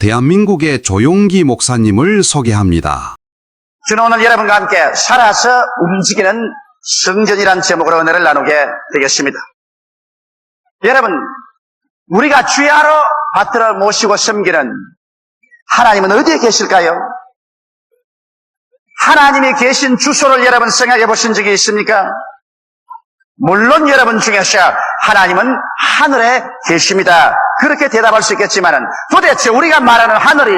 대한민국의 조용기 목사님을 소개합니다. 저는 오늘 여러분과 함께 살아서 움직이는 성전이라는 제목으로 은혜를 나누게 되겠습니다. 여러분, 우리가 주야로 받들어 모시고 섬기는 하나님은 어디에 계실까요? 하나님이 계신 주소를 여러분 생각해 보신 적이 있습니까? 물론 여러분 중에서 하나님은 하늘에 계십니다. 그렇게 대답할 수 있겠지만 도대체 우리가 말하는 하늘이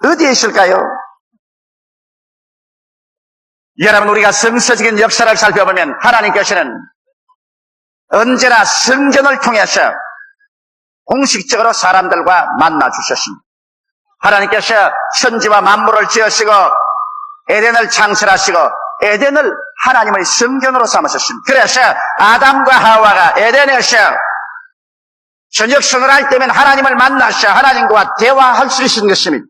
어디에 있을까요? 여러분, 우리가 성서적인 역사를 살펴보면 하나님께서는 언제나 성전을 통해서 공식적으로 사람들과 만나 주셨습니다. 하나님께서 천지와 만물을 지으시고 에덴을 창설하시고 에덴을 하나님의 성전으로 삼으셨습니다. 그래서 아담과 하와가 에덴에서 저녁성을 할 때면 하나님을 만나서 하나님과 대화할 수 있는 것입니다.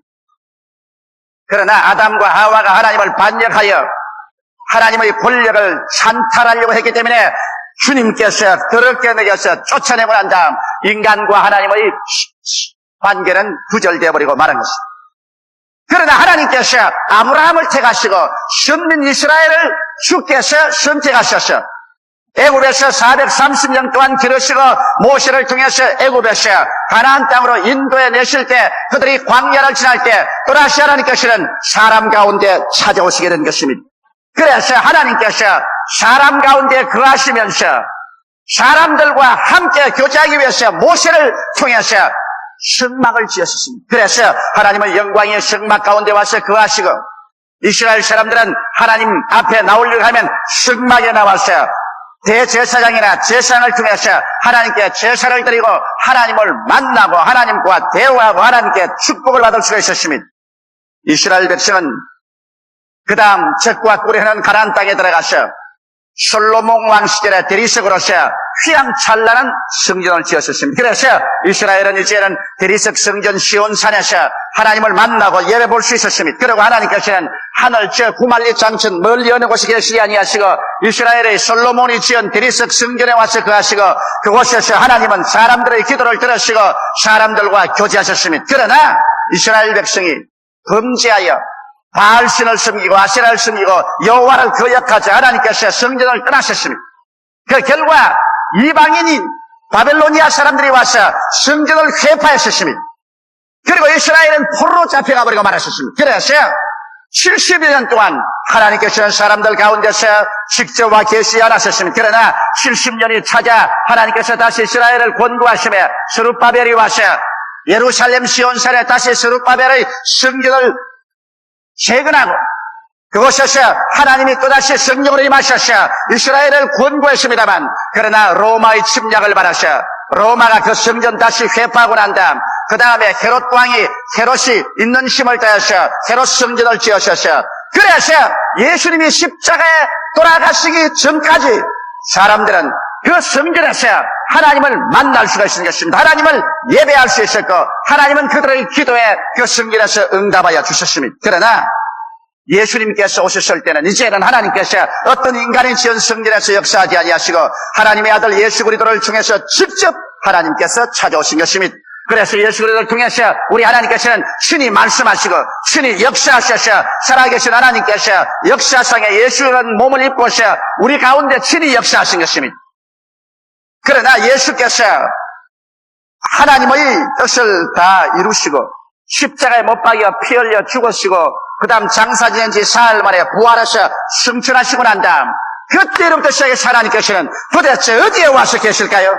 그러나 아담과 하와가 하나님을 반역하여 하나님의 권력을 찬탈하려고 했기 때문에 주님께서 더럽게 먹여서 쫓아내고 난 다음 인간과 하나님의 관계는 두절되어 버리고 말한 것입니다. 그러나 하나님께서 아브라함을 택하시고 선민 이스라엘을 주께서 선택하셔서 애굽에서 430년 동안 기르시고 모세를 통해서 애굽에서 가나안 땅으로 인도해 내실 때 그들이 광야를 지날 때 또다시 하나님께서는 사람 가운데 찾아오시게 된 것입니다. 그래서 하나님께서 사람 가운데 거하시면서 사람들과 함께 교제하기 위해서 모세를 통해서 성막을 지었습니다. 그래서 하나님은 영광의 성막 가운데 와서 거하시고 이스라엘 사람들은 하나님 앞에 나오려고 하면 성막에 나와서 대제사장이나 제사장을 통해서 하나님께 제사를 드리고 하나님을 만나고 하나님과 대화하고 하나님께 축복을 받을 수가 있었습니다. 이스라엘 백성은 그 다음 적과 꿀이 흐르는 가나안 땅에 들어가서 솔로몬 왕 시절에 대리석으로서 휘황찬란한 성전을 지었습니다. 그래서 이스라엘은 이제는 대리석 성전 시온산에서 하나님을 만나고 예배 볼 수 있었습니다. 그리고 하나님께서는 하늘 저 구말리 장천 멀리 어느 곳에 계시지 아니하시고 이스라엘의 솔로몬이 지은 대리석 성전에 와서 거하시고 그곳에서 하나님은 사람들의 기도를 들으시고 사람들과 교제하셨습니다. 그러나 이스라엘 백성이 범죄하여 바알신을 섬기고 아세라를 섬기고 여호와를 거역하자 하나님께서 성전을 떠나셨습니다. 그 결과 이방인인 바벨로니아 사람들이 와서 성전을 회파했었습니다. 그리고 이스라엘은 포로로 잡혀가 버리고 말았었습니다. 그래서 70여 년 동안 하나님께서는 사람들 가운데서 직접 와 계시지 않았었습니다. 그러나 70년이 차자 하나님께서 다시 이스라엘을 권고하시며 스룹바벨이 와서 예루살렘 시온산에 다시 스룹바벨의 성전을 재건하고 그곳에서 하나님이 또다시 성령으로 임하셔서 이스라엘을 권고했습니다만 그러나 로마의 침략을 받아서 로마가 그 성전 다시 회파하고 난 다음 그 다음에 헤롯 왕이 헤롯이 있는 힘을 다해서 헤롯 성전을 지으셔서 그래서 예수님이 십자가에 돌아가시기 전까지 사람들은 그 성전에서 하나님을 만날 수가 있는 것입니다. 하나님을 예배할 수 있었고 하나님은 그들의 기도에 그 성전에서 응답하여 주셨습니다. 그러나 예수님께서 오셨을 때는 이제는 하나님께서 어떤 인간이 지은 성전에서 역사하지 아니하시고 하나님의 아들 예수 그리스도를 통해서 직접 하나님께서 찾아오신 것입니다. 그래서 예수 그리스도를 통해서 우리 하나님께서는 친히 말씀하시고 친히 역사하셔서 살아계신 하나님께서 역사상에 예수라는 몸을 입고서 우리 가운데 친히 역사하신 것입니다. 그러나 예수께서 하나님의 뜻을 다 이루시고 십자가에 못 박여 피 흘려 죽으시고 그 다음 장사 지낸 지 사흘 만에 부활해서 승천하시고 난 다음 그때로부터 시작해서 하나님께서는 도대체 어디에 와서 계실까요?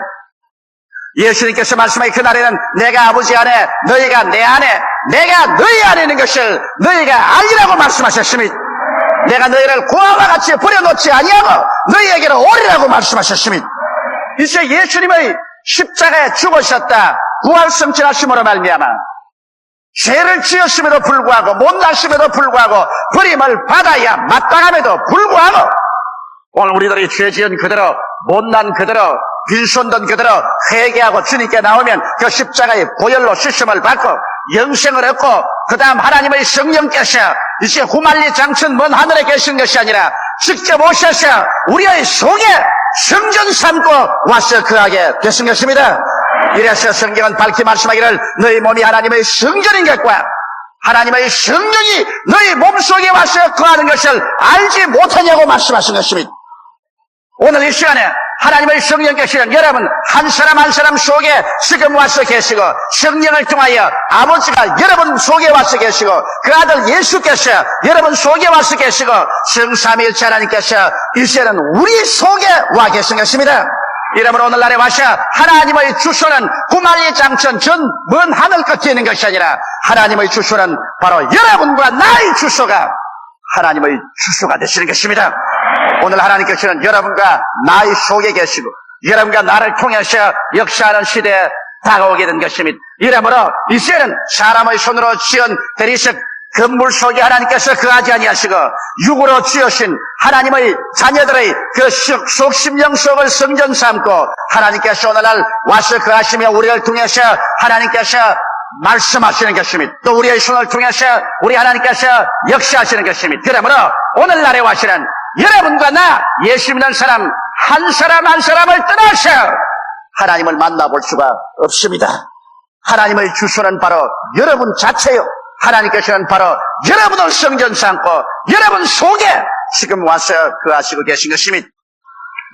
예수님께서 말씀하신 그날에는 내가 아버지 안에 너희가 내 안에 내가 너희 안에 있는 것을 너희가 알리라고 말씀하셨습니다. 내가 너희를 고아와 같이 버려놓지 아니하고 너희에게로 오리라고 말씀하셨습니다. 이제 예수님의 십자가에 죽으셨다 부활 승천하심으로 말미암아 죄를 지었음에도 불구하고 못났음에도 불구하고 버림을 받아야 마땅함에도 불구하고 오늘 우리들이 죄 지은 그대로 못난 그대로 빈손든 그대로 회개하고 주님께 나오면 그 십자가의 보혈로 씻음을 받고 영생을 얻고 그 다음 하나님의 성령께서 이제 후말리 장천 먼 하늘에 계신 것이 아니라 직접 오셔서 우리의 속에 성전 삼고 와서 거하게 되신 것입니다. 이래서 성경은 밝히 말씀하기를 너희 몸이 하나님의 성전인 것과 하나님의 성령이 너희 몸속에 와서 거하는 것을 알지 못하냐고 말씀하신 것입니다. 오늘 이 시간에 하나님의 성령께서는 여러분 한 사람 한 사람 속에 지금 와서 계시고 성령을 통하여 아버지가 여러분 속에 와서 계시고 그 아들 예수께서 여러분 속에 와서 계시고 성삼위일체 하나님께서 이제는 우리 속에 와 계신 것입니다. 이러므로 오늘날에 와서 하나님의 주소는 구만리 장천 전 먼 하늘 끝에 있는 것이 아니라 하나님의 주소는 바로 여러분과 나의 주소가 하나님의 주소가 되시는 것입니다. 오늘 하나님께서는 여러분과 나의 속에 계시고 여러분과 나를 통해서 역사하는 시대에 다가오게 된 것입니다. 이러므로 이제는 사람의 손으로 지은 대리석 건물 속에 하나님께서 거하지 아니하시고 육으로 지으신 하나님의 자녀들의 그 속심령 속을 성전 삼고 하나님께서 오늘날 와서 거하시며 우리를 통해서 하나님께서 말씀하시는 것입니다. 또 우리의 손을 통해서 우리 하나님께서 역사하시는 것입니다. 그러므로 오늘날에 와시는 여러분과 나 예수 믿는 사람 한 사람 한 사람을 떠나서 하나님을 만나볼 수가 없습니다. 하나님의 주소는 바로 여러분 자체요. 하나님께서는 바로 여러분을 성전 삼고 여러분 속에 지금 와서 거하시고 계신 것입니다.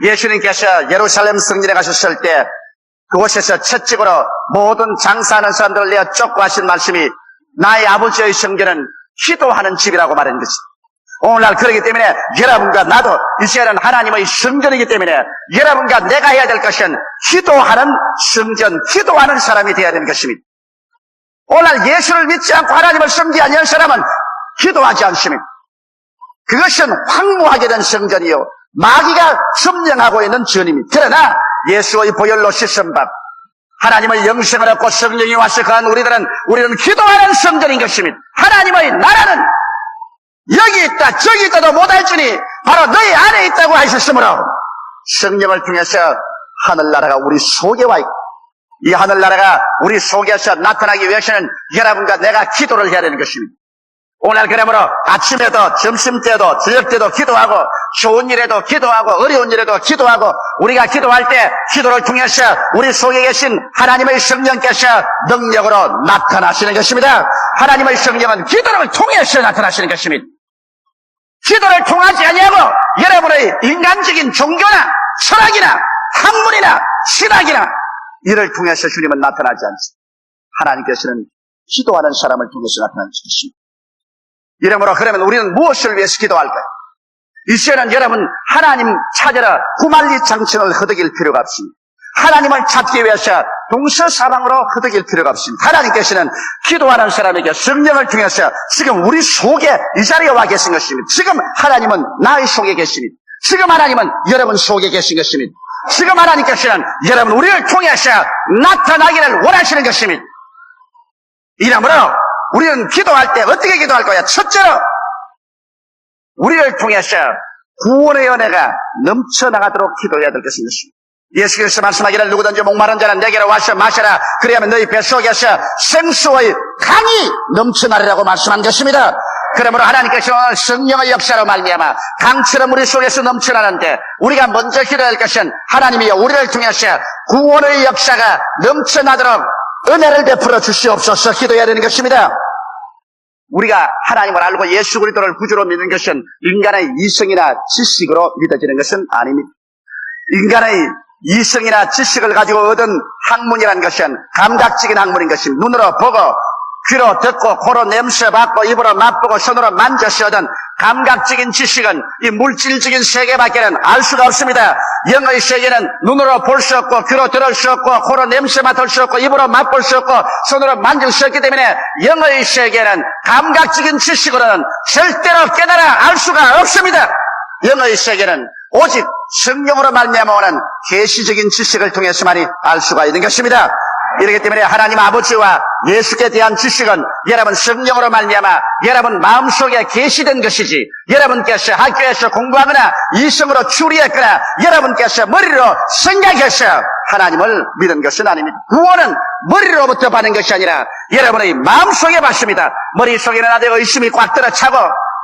예수님께서 예루살렘 성전에 가셨을 때 그곳에서 첫째로 모든 장사하는 사람들을 내어 쫓고 하신 말씀이 나의 아버지의 성전은 기도하는 집이라고 말한 것입니다. 오늘날 그렇기 때문에 여러분과 나도 이제는 하나님의 성전이기 때문에 여러분과 내가 해야 될 것은 기도하는 성전, 기도하는 사람이 되어야 되는 것입니다. 오늘날 예수를 믿지 않고 하나님을 섬기지 않는 사람은 기도하지 않습니다. 그것은 황무하게 된 성전이요 마귀가 점령하고 있는 전입니다. 그러나 예수의 보혈로 씻은 밥 하나님의 영생을 얻고 성령이 와서 거한 우리는 기도하는 성전인 것입니다. 하나님의 나라는 여기 있다 저기 있다도 못할지니 바로 너희 안에 있다고 하셨으므로 성령을 통해서 하늘나라가 우리 속에 와 있고 이 하늘나라가 우리 속에서 나타나기 위해서는 여러분과 내가 기도를 해야 되는 것입니다. 오늘 그러므로 아침에도 점심때도 저녁때도 기도하고 좋은 일에도 기도하고 어려운 일에도 기도하고 우리가 기도할 때 기도를 통해서 우리 속에 계신 하나님의 성령께서 능력으로 나타나시는 것입니다. 하나님의 성령은 기도를 통해서 나타나시는 것입니다. 기도를 통하지 아니하고 여러분의 인간적인 종교나 철학이나 학문이나 신학이나 이를 통해서 주님은 나타나지 않습니다. 하나님께서는 기도하는 사람을 통해서 나타나는 것입니다. 이러므로 그러면 우리는 무엇을 위해서 기도할까요? 이제는 여러분 하나님 찾으러 구만리 장천을 허덕일 필요가 없습니다. 하나님을 찾기 위해서 동서사방으로 허덕일 필요가 없습니다. 하나님께서는 기도하는 사람에게 성령을 통해서 지금 우리 속에 이 자리에 와 계신 것입니다. 지금 하나님은 나의 속에 계십니다. 지금 하나님은 여러분 속에 계신 것입니다. 지금 하나님께서는 여러분 우리를 통해서 나타나기를 원하시는 것입니다. 이러므로 우리는 기도할 때 어떻게 기도할 거야? 첫째로 우리를 통해서 구원의 은혜가 넘쳐나가도록 기도해야 될 것입니다. 예수께서 말씀하기를 누구든지 목마른 자는 내게로 와서 마셔라. 그래야만 너희 뱃속에서 생수의 강이 넘쳐나리라고 말씀한 것입니다. 그러므로 하나님께서 성령의 역사로 말미암아 강처럼 우리 속에서 넘쳐나는데 우리가 먼저 기도할 것은 하나님이여 우리를 통해서 구원의 역사가 넘쳐나도록 은혜를 베풀어 주시옵소서 기도해야 되는 것입니다. 우리가 하나님을 알고 예수 그리스도를 구주로 믿는 것은 인간의 이성이나 지식으로 믿어지는 것은 아닙니다. 인간의 이성이나 지식을 가지고 얻은 학문이라는 것은 감각적인 학문인 것입니다. 눈으로 보고 귀로 듣고 코로 냄새 맡고 입으로 맛보고 손으로 만져서 얻은 감각적인 지식은 이 물질적인 세계밖에는 알 수가 없습니다. 영의 세계는 눈으로 볼 수 없고 귀로 들을 수 없고 코로 냄새 맡을 수 없고 입으로 맛볼 수 없고 손으로 만질 수 없기 때문에 영의 세계는 감각적인 지식으로는 절대로 깨달아 알 수가 없습니다. 영의 세계는 오직 성령으로 말미암아 오는 계시적인 지식을 통해서만이 알 수가 있는 것입니다. 이렇기 때문에 하나님 아버지와 예수께 대한 지식은 여러분 성령으로 말미암아 여러분 마음속에 계시된 것이지 여러분께서 학교에서 공부하거나 이성으로 추리했거나 여러분께서 머리로 생각해서 하나님을 믿은 것은 아닙니다. 구원은 머리로부터 받는 것이 아니라 여러분의 마음속에 받습니다. 머릿속에는 아직 의심이 꽉 들어차고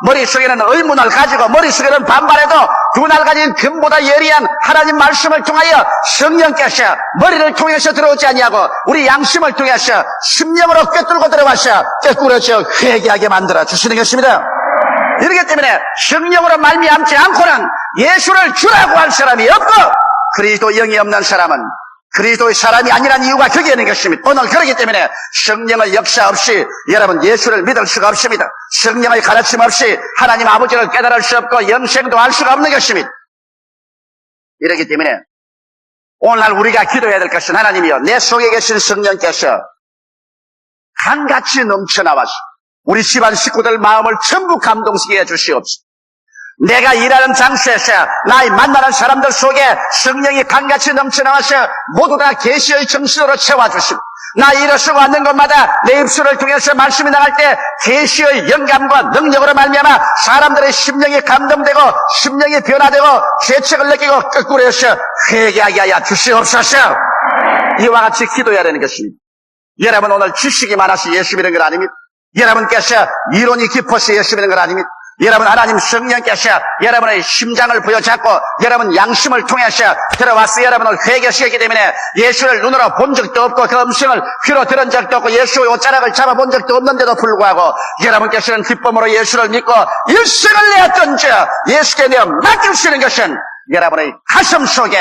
머릿속에는 의문을 가지고 머릿속에는 반발해도 두 날 가진 금보다 예리한 하나님 말씀을 통하여 성령께서 머리를 통해서 들어오지 아니하고 우리 양심을 통해서 심령으로 꿰뚫고 들어와서 꿰뚫어서 회개하게 만들어 주시는 것입니다. 이렇기 때문에 성령으로 말미암지 않고는 예수를 주라고 할 사람이 없고 그리스도 영이 없는 사람은 그리스도의 사람이 아니란 이유가 거기에 있는 것입니다. 오늘 그렇기 때문에 성령의 역사 없이 여러분 예수를 믿을 수가 없습니다. 성령의 가르침 없이 하나님 아버지를 깨달을 수 없고 영생도 할 수가 없는 것입니다. 이렇기 때문에 오늘날 우리가 기도해야 될 것은 하나님이여 내 속에 계신 성령께서 강같이 넘쳐나와서 우리 집안 식구들 마음을 전부 감동시켜 주시옵소서. 내가 일하는 장소에서 나의 만나는 사람들 속에 성령이 강같이 넘쳐나와서 모두 다 계시의 정신으로 채워주시고 나 일어서고 앉는 곳마다 내 입술을 통해서 말씀이 나갈 때 계시의 영감과 능력으로 말미암아 사람들의 심령이 감동되고 심령이 변화되고 죄책을 느끼고 거꾸로 해서 회개하게 하여 주시옵소서. 이와 같이 기도해야 되는 것입니다. 여러분 오늘 지식이 많아서 예수 믿는 건 아닙니다. 여러분께서 이론이 깊어서 예수 믿는 건 아닙니다. 여러분 하나님 성령께서 여러분의 심장을 부여잡고 여러분 양심을 통해서 들어와서 여러분을 회개시켰기 때문에 예수를 눈으로 본 적도 없고 그 음성을 귀로 들은 적도 없고 예수의 옷자락을 잡아본 적도 없는데도 불구하고 여러분께서는 기쁨으로 예수를 믿고 일생을 내었던저 예수께 내어 맡기시는 것은 여러분의 가슴 속에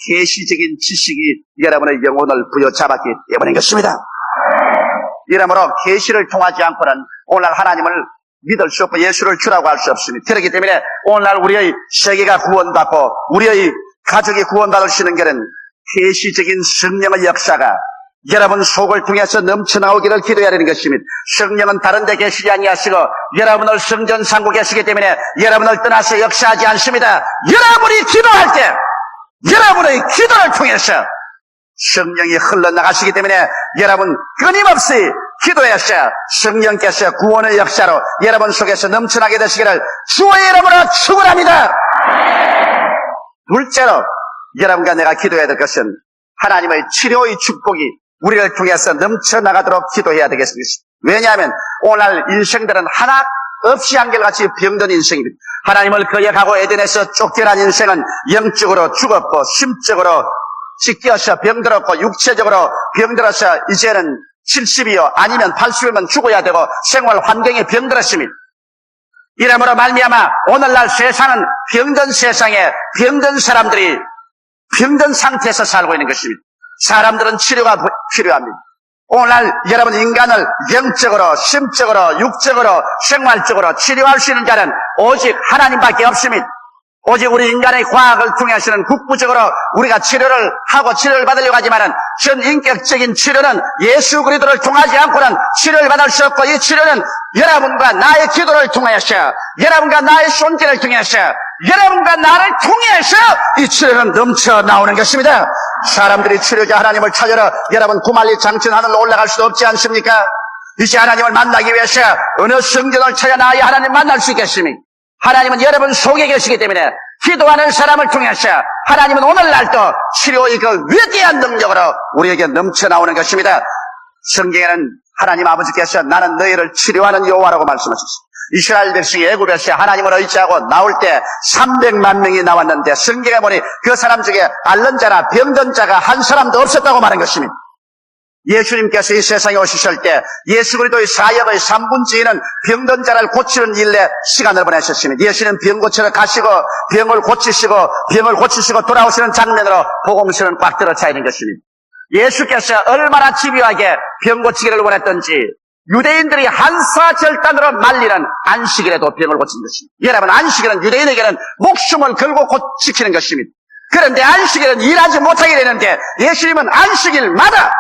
계시적인 지식이 여러분의 영혼을 부여잡았기 때문인 것입니다. 이러므로 계시를 통하지 않고는 오늘날 하나님을 믿을 수 없고 예수를 주라고 할 수 없습니다. 그렇기 때문에 오늘날 우리의 세계가 구원받고 우리의 가족이 구원받을 수 있는 길은 계시적인 성령의 역사가 여러분 속을 통해서 넘쳐나오기를 기도해야 되는 것입니다. 성령은 다른 데 계시지 아니하시고 여러분을 성전 상고 계시기 때문에 여러분을 떠나서 역사하지 않습니다. 여러분이 기도할 때 여러분의 기도를 통해서 성령이 흘러나가시기 때문에 여러분 끊임없이 기도해서 성령께서 구원의 역사로 여러분 속에서 넘쳐나게 되시기를 주의 이름으로 축원합니다. 둘째로 여러분과 내가 기도해야 될 것은 하나님의 치료의 축복이 우리를 통해서 넘쳐나가도록 기도해야 되겠습니다. 왜냐하면 오늘 인생들은 하나 없이 한결같이 병든 인생입니다. 하나님을 거역하고 에덴에서 쫓겨난 인생은 영적으로 죽었고 심적으로 찢겨서 병들었고 육체적으로 병들어서 이제는 70이요 아니면 80이면 죽어야 되고 생활 환경이 병들었습니다. 이러므로 말미암아 오늘날 세상은 병든 세상에 병든 사람들이 병든 상태에서 살고 있는 것입니다. 사람들은 치료가 필요합니다. 오늘날 여러분 인간을 영적으로 심적으로 육적으로 생활적으로 치료할 수 있는 자는 오직 하나님밖에 없습니다. 오직 우리 인간의 과학을 통해서는 국부적으로 우리가 치료를 하고 치료를 받으려고 하지만은 전 인격적인 치료는 예수 그리스도를 통하지 않고는 치료를 받을 수 없고 이 치료는 여러분과 나의 기도를 통해서 여러분과 나의 손길을 통해서 여러분과 나를 통해서 이 치료는 넘쳐 나오는 것입니다. 사람들이 치료자 하나님을 찾으러 여러분 구말리 장천 하늘로 올라갈 수도 없지 않습니까? 이제 하나님을 만나기 위해서 어느 성전을 찾아 나아야 하나님 만날 수 있겠습니까? 하나님은 여러분 속에 계시기 때문에 기도하는 사람을 통해서 하나님은 오늘날도 치료의 그 위대한 능력으로 우리에게 넘쳐나오는 것입니다. 성경에는 하나님 아버지께서 나는 너희를 치료하는 여호와라고 말씀하셨습니다. 이스라엘 백성이 애굽에서 하나님을 의지하고 나올 때 300만 명이 나왔는데 성경에 보니 그 사람 중에 앓는 자나 병든 자가 한 사람도 없었다고 말한 것입니다. 예수님께서 이 세상에 오셨을 때 예수 그리스도의 사역의 3분의 2는 병든 자를 고치는 일에 시간을 보내셨습니다. 예수는 병 고치러 가시고 병을 고치시고 돌아오시는 장면으로 복음서는 꽉 들어차 있는 것입니다. 예수께서 얼마나 집요하게 병 고치기를 원했던지 유대인들이 한사절단으로 말리는 안식일에도 병을 고친 것입니다. 여러분 안식일은 유대인에게는 목숨을 걸고 지키는 것입니다. 그런데 안식일은 일하지 못하게 되는데 예수님은 안식일마다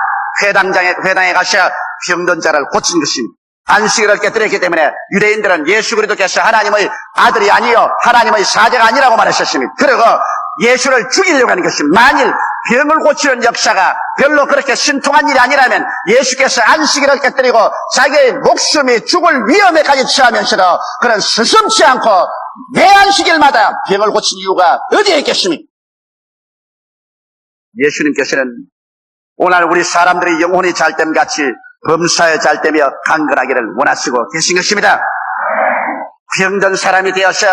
회당에 가셔 병든 자를 고친 것입니다. 안식일을 깨뜨렸기 때문에 유대인들은 예수 그리스도께서 하나님의 아들이 아니요 하나님의 사자가 아니라고 말하셨습니다. 그리고 예수를 죽이려고 하는 것입니다. 만일 병을 고치는 역사가 별로 그렇게 신통한 일이 아니라면 예수께서 안식일을 깨뜨리고 자기의 목숨이 죽을 위험에까지 처하면서도 그는 스승치 않고 매 안식일마다 병을 고친 이유가 어디에 있겠습니까? 예수님께서는 오늘 우리 사람들이 영혼이 잘됨 같이 범사에 잘되며 강건하기를 원하시고 계신 것입니다. 병든 사람이 되어서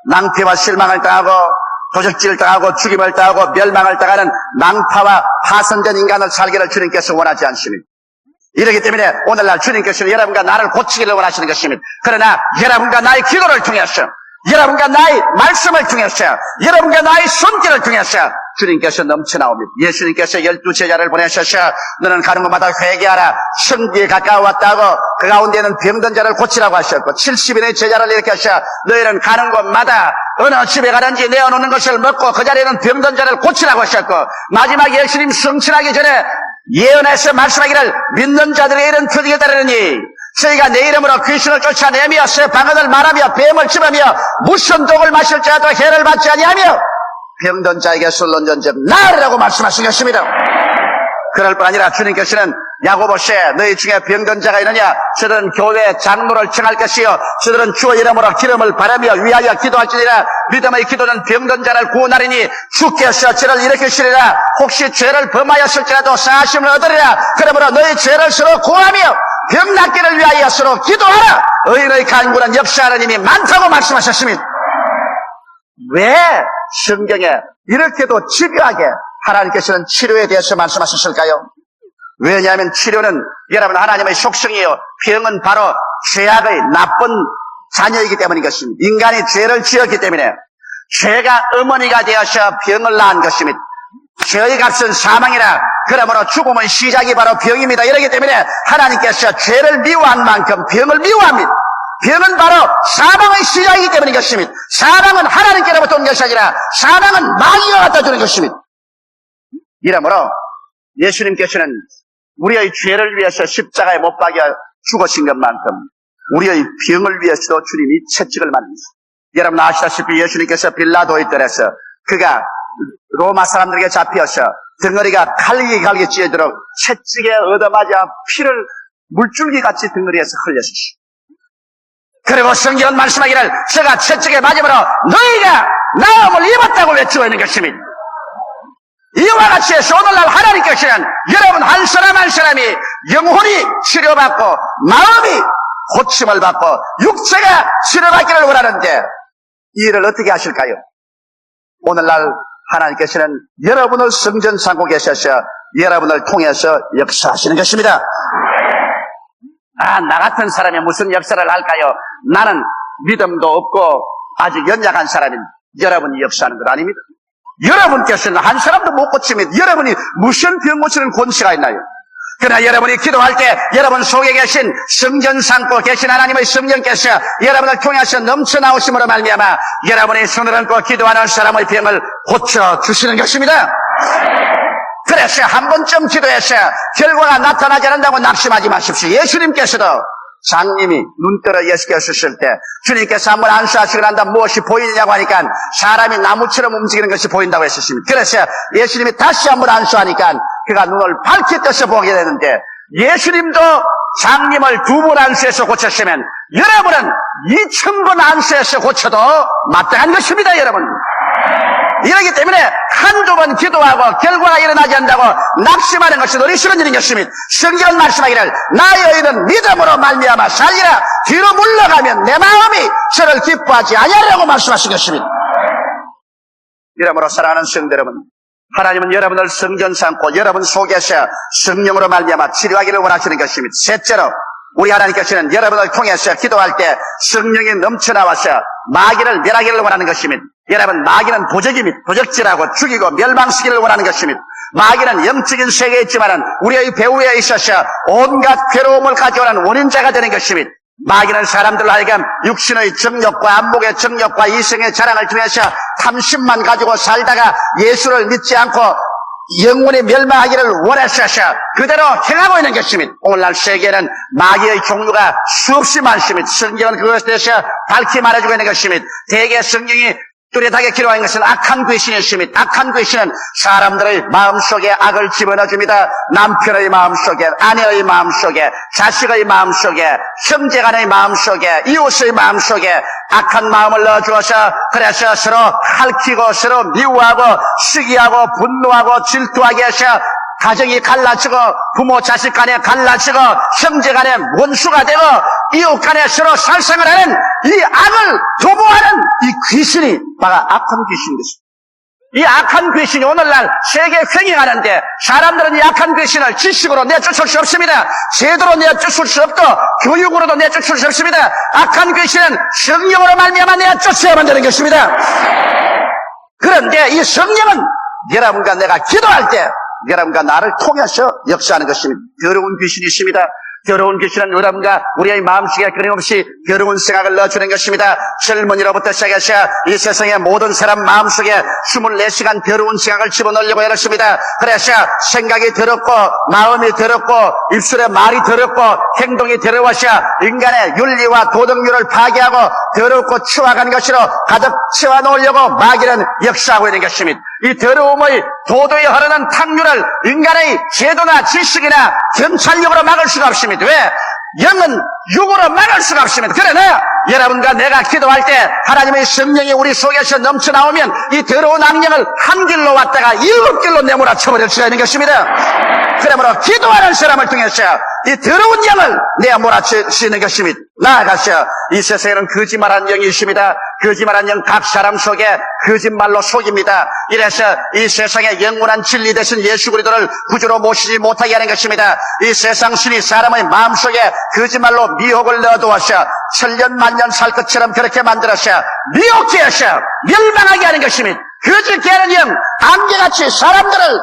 낭패와 실망을 당하고 도적질을 당하고 죽임을 당하고 멸망을 당하는 낭파와 파선된 인간을 살기를 주님께서 원하지 않습니다. 이렇기 때문에 오늘날 주님께서는 여러분과 나를 고치기를 원하시는 것입니다. 그러나 여러분과 나의 기도를 통해서, 여러분과 나의 말씀을 통해서, 여러분과 나의 손길을 통해서 주님께서 넘쳐나옵니다. 예수님께서 12제자를 보내셔서 너는 가는 곳마다 회개하라, 성부에 가까워왔다고 그 가운데는 병든 자를 고치라고 하셨고, 70인의 제자를 일으켜서 너희는 가는 곳마다 어느 집에 가든지 내어놓는 것을 먹고 그 자리에는 병든 자를 고치라고 하셨고, 마지막 예수님 승천하기 전에 예언해서 말씀하기를 믿는 자들의 일은 터지게 따르느니 저희가 내 이름으로 귀신을 쫓아내며 새 방언을 말하며 뱀을 집으며 무슨 독을 마실지라도 해를 받지 아니하며 병든 자에게 술론 전적 나으라고 말씀하신 것입니다. 그럴 뿐 아니라 주님께서는 야고보시에 너희 중에 병든 자가 있느냐, 저들은 교회 장로를 청할 것이요 저들은 주의 이름으로 기름을 바라며 위하여 기도할지니라. 믿음의 기도는 병든 자를 구원하리니 주께서 죄를 일으키시리라. 혹시 죄를 범하였을지라도 사하심을 얻으리라. 그러므로 너희 죄를 서로 구하며 병 낫기를 위하여 서로 기도하라. 의인의 간구는 역사하는 힘이 많다고 말씀하셨습니다. 왜 성경에 이렇게도 집요하게 하나님께서는 치료에 대해서 말씀하셨을까요? 왜냐하면 치료는 여러분 하나님의 속성이에요. 병은 바로 죄악의 나쁜 자녀이기 때문인 것입니다. 인간이 죄를 지었기 때문에 죄가 어머니가 되어서 병을 낳은 것입니다. 죄의 값은 사망이라. 그러므로 죽음의 시작이 바로 병입니다. 이렇기 때문에 하나님께서 죄를 미워한 만큼 병을 미워합니다. 병은 바로 사망의 시작이기 때문인 것입니다. 사망은 하나님께로부터 온 것이 아니라 사망은 마귀가 갖다 주는 것입니다. 이러므로 예수님께서는 우리의 죄를 위해서 십자가에 못 박여 죽으신 것만큼 우리의 병을 위해서도 주님이 채찍을 맞으셨습니다. 여러분 아시다시피 예수님께서 빌라도의 뜰에서 그가 로마 사람들에게 잡혀서 덩어리가 갈기 찢어지도록 채찍에 얻어맞아 피를 물줄기같이 덩어리에서 흘렸습니다. 그리고 성경은 말씀하기를 제가 채찍에 맞음으로 너희가 나음을 입었다고 외치고 있는 것입니다. 이와 같이 해서 오늘날 하나님께서는 여러분 한 사람 한 사람이 영혼이 치료받고 마음이 고침을 받고 육체가 치료받기를 원하는데 이 일을 어떻게 하실까요? 오늘날 하나님께서는 여러분을 성전 삼고 계셔서 여러분을 통해서 역사하시는 것입니다. 나 같은 사람이 무슨 역사를 할까요? 나는 믿음도 없고 아직 연약한 사람인 여러분이 역사하는 것 아닙니다. 여러분께서는 한 사람도 못 고치면 여러분이 무슨 병 고치는 권세가 있나요? 그러나 여러분이 기도할 때 여러분 속에 계신 성전 삼고 계신 하나님의 성령께서 여러분을 통해서 넘쳐나오심으로 말미암아 여러분이 손을 얹고 기도하는 사람의 병을 고쳐주시는 것입니다. 그래서 한 번쯤 기도해서 결과가 나타나지 않는다고 낙심하지 마십시오. 예수님께서도 장님이 눈떠러 예수께서 쓰실 때 주님께서 한번 안수하시고 난 다음 무엇이 보이느냐고 하니까 사람이 나무처럼 움직이는 것이 보인다고 했었습니다. 그래서 예수님이 다시 한번 안수하니까 그가 눈을 밝히 떠서 보게 되는데 예수님도 장님을 2번 안수해서 고쳤으면 여러분은 2000번 안수해서 고쳐도 마땅한 것입니다. 여러분 이러기 때문에 한두 번 기도하고 결과가 일어나지 않는다고 낙심하는 것이 어리석은 일인 것입니다. 성경은 말씀하기를 나의 의는 믿음으로 말미암아 살리라. 뒤로 물러가면 내 마음이 저를 기뻐하지 아니하리라고 말씀하신 것입니다. 이러므로 사랑하는 성도 여러분, 하나님은 여러분을 성전 삼고 여러분 속에서 성령으로 말미암아 치료하기를 원하시는 것입니다. 셋째로 우리 하나님께서는 여러분을 통해서 기도할 때 성령이 넘쳐나와서 마귀를 멸하기를 원하는 것입니다. 여러분 마귀는 도적입니다. 도적질하고 죽이고 멸망시키기를 원하는 것입니다. 마귀는 영적인 세계에 있지만 우리의 배후에 있어서 온갖 괴로움을 가져오는 원인자가 되는 것입니다. 마귀는 사람들로 하여금 육신의 정욕과 안목의 정욕과 이성의 자랑을 통해서 탐심만 가지고 살다가 예수를 믿지 않고 영혼이 멸망하기를 원하셔서 그대로 행하고 있는 것입니다. 오늘날 세계에는 마귀의 종류가 수없이 많습니다. 성경은 그것에 대해서 밝히 말해주고 있는 것입니다. 대개 성경이 뚜렷하게 기록한 것은 악한 귀신이었습니다. 악한 귀신은 사람들의 마음속에 악을 집어넣어줍니다. 남편의 마음속에, 아내의 마음속에, 자식의 마음속에, 형제간의 마음속에, 이웃의 마음속에 악한 마음을 넣어주어서 그래서 서로 핥히고 서로 미워하고 시기하고 분노하고 질투하게 해서 가정이 갈라지고 부모 자식 간에 갈라지고 형제 간에 원수가 되고 이웃 간에 서로 살생을 하는 이 악을 도모하는 이 귀신이 바로 악한 귀신인 것입니다. 이 악한 귀신이 오늘날 세계에 횡행하는데 사람들은 이 악한 귀신을 지식으로 내쫓을 수 없습니다. 제도로 내쫓을 수 없고 교육으로도 내쫓을 수 없습니다. 악한 귀신은 성령으로 말미암아 내쫓아야만 되는 것입니다. 그런데 이 성령은 여러분과 내가 기도할 때 여러분과 나를 통해서 역사하는 것입니다. 더러운 귀신이 있습니다. 더러운 귀신은 여러분과 우리의 마음속에 끊임없이 더러운 생각을 넣어주는 것입니다. 젊은이로부터 시작해서 이 세상의 모든 사람 마음속에 24시간 더러운 생각을 집어넣으려고 해놨습니다. 그래서 생각이 더럽고 마음이 더럽고 입술에 말이 더럽고 행동이 더러워서 인간의 윤리와 도덕률을 파괴하고 더럽고 추악한 것으로 가득 채워놓으려고 마귀는 역사하고 있는 것입니다. 이 더러움의 도도에 흐르는 탕류를 인간의 제도나 지식이나 경찰력으로 막을 수가 없습니다. 왜? 영은 육으로 막을 수가 없습니다. 그러나 여러분과 내가 기도할 때 하나님의 성령이 우리 속에서 넘쳐나오면 이 더러운 악령을 한 길로 왔다가 7길로 내몰아쳐버릴 수가 있는 것입니다. 그러므로 기도하는 사람을 통해서 이 더러운 영을 내어 몰아칠 수 있는 것입니다. 나아가서 이 세상에는 거짓말하는 영이 있습니다. 거짓말하는 영 각 사람 속에 거짓말로 속입니다. 이래서 이 세상에 영원한 진리 되신 예수 그리스도를 구주로 모시지 못하게 하는 것입니다. 이 세상 신이 사람의 마음속에 거짓말로 미혹을 넣어두어서 천년만년 살 것처럼 그렇게 만들어서 미혹해 하셔 멸망하게 하는 것입니다. 거짓게 하는 영, 안개같이 사람들을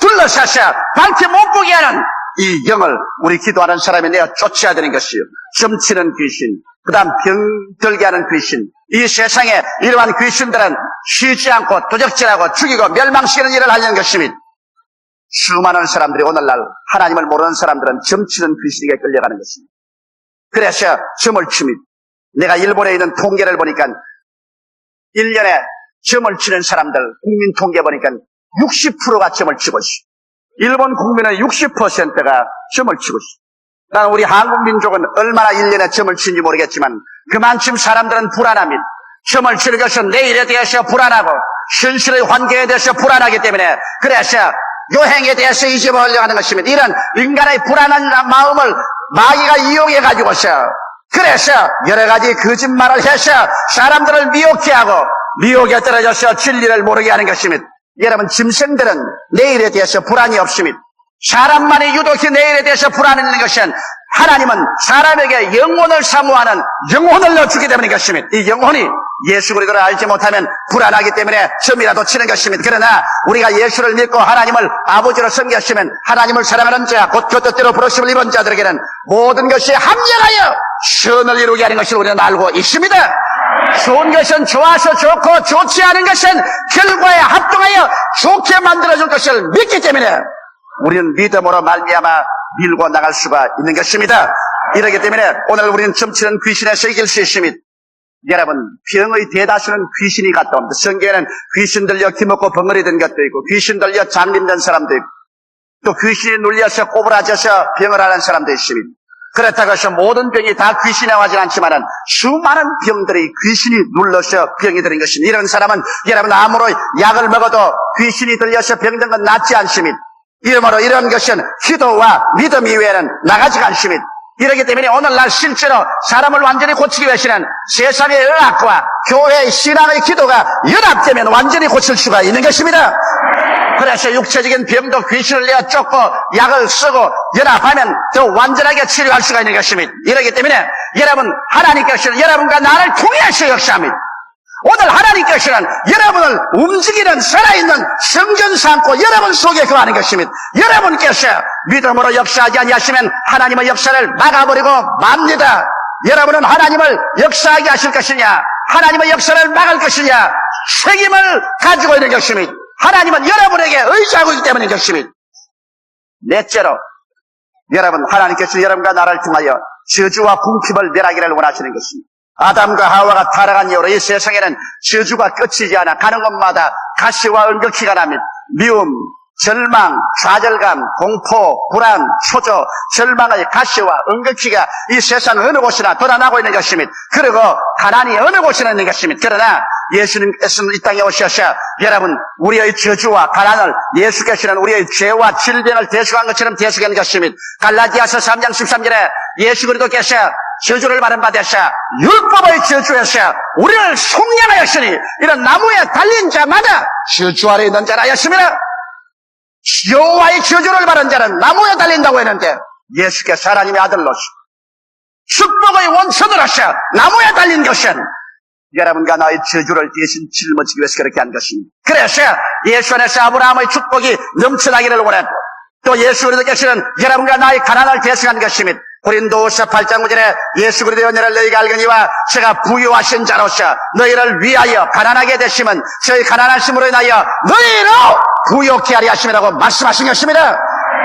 둘러싸서 밝히 못 보게 하는 이 영을 우리 기도하는 사람이 내어 쫓아야 되는 것이요. 점치는 귀신, 그 다음 병들게 하는 귀신. 이 세상에 이러한 귀신들은 쉬지 않고 도적질하고 죽이고 멸망시키는 일을 하려는 것입니다. 수많은 사람들이 오늘날 하나님을 모르는 사람들은 점치는 귀신에게 끌려가는 것입니다. 그래서 점을 칩니다. 내가 일본에 있는 통계를 보니까 1년에 점을 치는 사람들 국민 통계 보니까 60%가 점을 치고 있어. 일본 국민의 60%가 점을 치고 있어. 나는 우리 한국 민족은 얼마나 1년에 점을 치는지 모르겠지만 그만큼 사람들은 불안합니다. 점을 치는 것은 내일에 대해서 불안하고 현실의 환경에 대해서 불안하기 때문에 그래서 여행에 대해서 잊어버리려고 하는 것입니다. 이런 인간의 불안한 마음을 마귀가 이용해가지고서 그래서 여러 가지 거짓말을 해서 사람들을 미혹해 하고 미혹에 떨어져서 진리를 모르게 하는 것입니다. 여러분, 짐승들은 내일에 대해서 불안이 없습니다. 사람만이 유독히 내일에 대해서 불안이 있는 것은 하나님은 사람에게 영혼을 사모하는 영혼을 넣어주기 때문인 것입니다. 이 영혼이 예수 그리스도를 알지 못하면 불안하기 때문에 점이라도 치는 것입니다. 그러나 우리가 예수를 믿고 하나님을 아버지로 섬겼으면 하나님을 사랑하는 자, 곧 그 뜻대로 부르심을 입은 자들에게는 모든 것이 합력하여 선을 이루게 하는 것을 우리는 알고 있습니다. 좋은 것은 좋아서 좋고 좋지 않은 것은 결과에 합동하여 좋게 만들어줄 것을 믿기 때문에 우리는 믿음으로 말미암아 밀고 나갈 수가 있는 것입니다. 이렇기 때문에 오늘 우리는 점치는 귀신에서 이길 수 있습니다. 여러분, 병의 대다수는 귀신이 갔다 옵니다. 성경에는 귀신 들려 기먹고 벙어리 된 것도 있고 귀신 들려 잠림된 사람도 있고 또 귀신이 눌려서 꼬부라져서 병을 하는 사람도 있습니다. 그렇다고 해서 모든 병이 다 귀신에 와진 않지만은 수많은 병들이 귀신이 눌러서 병이 되는 것입니다. 이런 사람은 여러분 아무로 약을 먹어도 귀신이 들려서 병든 건 낫지 않습니다. 이러므로 이런 것은 기도와 믿음 이외에는 나가지가 않습니다. 이렇기 때문에 오늘날 실제로 사람을 완전히 고치기 위해서는 세상의 의학과 교회의 신앙의 기도가 연합되면 완전히 고칠 수가 있는 것입니다. 그래서 육체적인 병도 귀신을 내어 쫓고 약을 쓰고 연합하면 더 완전하게 치료할 수가 있는 것입니다. 이렇기 때문에 여러분, 하나님께서는 여러분과 나를 통해서 역사합니다. 오늘 하나님께서는 여러분을 움직이는 살아있는 성전 삼고 여러분 속에 거하는 것입니다. 여러분께서 믿음으로 역사하지 아니하시면 하나님의 역사를 막아버리고 맙니다. 여러분은 하나님을 역사하게 하실 것이냐, 하나님의 역사를 막을 것이냐, 책임을 가지고 있는 것입니다. 하나님은 여러분에게 의지하고 있기 때문인 것입니다. 넷째로, 여러분, 하나님께서 여러분과 나를 통하여 저주와 궁핍을 멸하기를 원하시는 것입니다. 아담과 하와가 타락한 이후로 이 세상에는 저주가 끝이지 않아 가는 곳마다 가시와 은극히가 납니다. 미움, 절망, 좌절감, 공포, 불안, 초조, 절망의 가시와 은극히가 이 세상 어느 곳이나 돌아나고 있는 것입니다. 그리고 가난이 어느 곳이나 있는 것입니다. 그러나 예수님께서는 이 땅에 오셔서 여러분, 우리의 저주와 가난을 예수께서는 우리의 죄와 질병을 대속한 것처럼 대속한 것입니다. 갈라디아서 3장 13절에 예수 그리스도께서 저주를 받은 바 되사 율법의 저주에서 우리를 속량하였으니 이런 나무에 달린 자마다 저주 아래 있는 자라 하였습니다. 여호와의 저주를 받은 자는 나무에 달린다고 했는데 예수께서 하나님의 아들로서 축복의 원천으로서 나무에 달린 것은 여러분과 나의 저주를 대신 짊어지기 위해서 그렇게 한 것입니다. 그래서 예수 안에서 아브라함의 축복이 넘쳐나기를 원했고 또 예수 그리스도께서는 여러분과 나의 가난을 대신한 것입니다. 고린도후서 8장 9절에 예수 그리스도의 은혜를 너희가 알거니와 제가 부유하신 자로서 너희를 위하여 가난하게 되심은 저희 가난하심으로 인하여 너희로 부유케 하리 하심이라고 말씀하신 것입니다.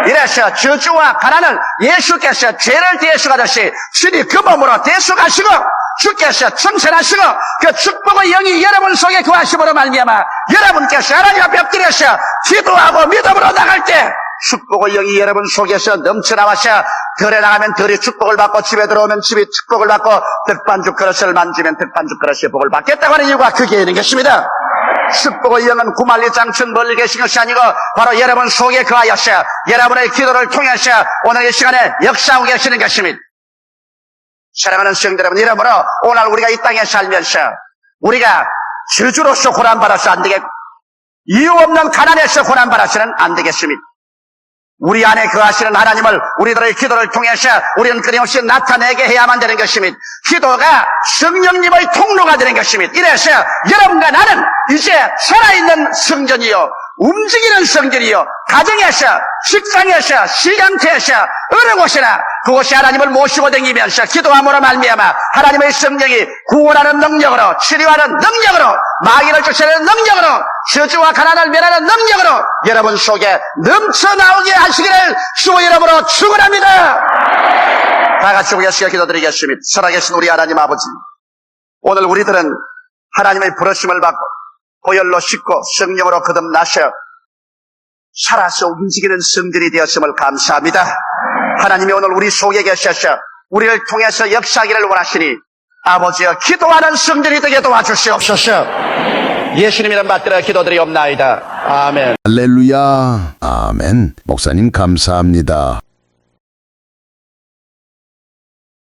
이래서 저주와 가난을 예수께서 죄를 대속하듯이 주님 그 몸으로 대속하시고 주께서 청산하시고 그 축복의 영이 여러분 속에 거하심으로 말미암아 여러분께서 하나님 앞에 엎드려서 기도하고 믿음으로 나갈 때 축복의 영이 여러분 속에서 넘쳐나와서 덜에 나가면 덜이 축복을 받고 집에 들어오면 집이 축복을 받고 득반죽 그릇을 만지면 득반죽 그릇의 복을 받겠다고 하는 이유가 그게 있는 것입니다. 축복의 영은 구말리 장춘 멀리 계신 것이 아니고 바로 여러분 속에 거하여서 여러분의 기도를 통해서 오늘 이 시간에 역사하고 계시는 것입니다. 사랑하는 성도 여러분, 이러므로 오늘 우리가 이 땅에 살면서 우리가 저주로서 고난받아서 안 되겠고 이유 없는 가난에서 고난받아서는 안 되겠습니다. 우리 안에 거하시는 하나님을 우리들의 기도를 통해서 우리는 끊임없이 나타내게 해야만 되는 것입니다. 기도가 성령님의 통로가 되는 것입니다. 이래서 여러분과 나는 이제 살아있는 성전이요 움직이는 성전이요 가정에서 직장에서 시간대에서 어느 곳이나 그곳이 하나님을 모시고 다니면서 기도함으로 말미암아 하나님의 성령이 구원하는 능력으로 치료하는 능력으로 마귀를 쫓아내는 능력으로 저주와 가난을 멸하는 능력으로 여러분 속에 넘쳐나오게 하시기를 주의 이름으로 축원합니다. 다 같이 우리가 기도드리겠습니다. 살아계신 우리 하나님 아버지, 오늘 우리들은 하나님의 부르심을 받고 보혈로 씻고 성령으로 거듭나셔 살아서 움직이는 성전이 되었음을 감사합니다. 하나님이 오늘 우리 속에 계셔서 우리를 통해서 역사하기를 원하시니 아버지여 기도하는 성전이 되게 도와주시옵소서. 예수님 이름 받들어 기도드리옵나이다. 아멘. 할렐루야. 아멘. 목사님 감사합니다.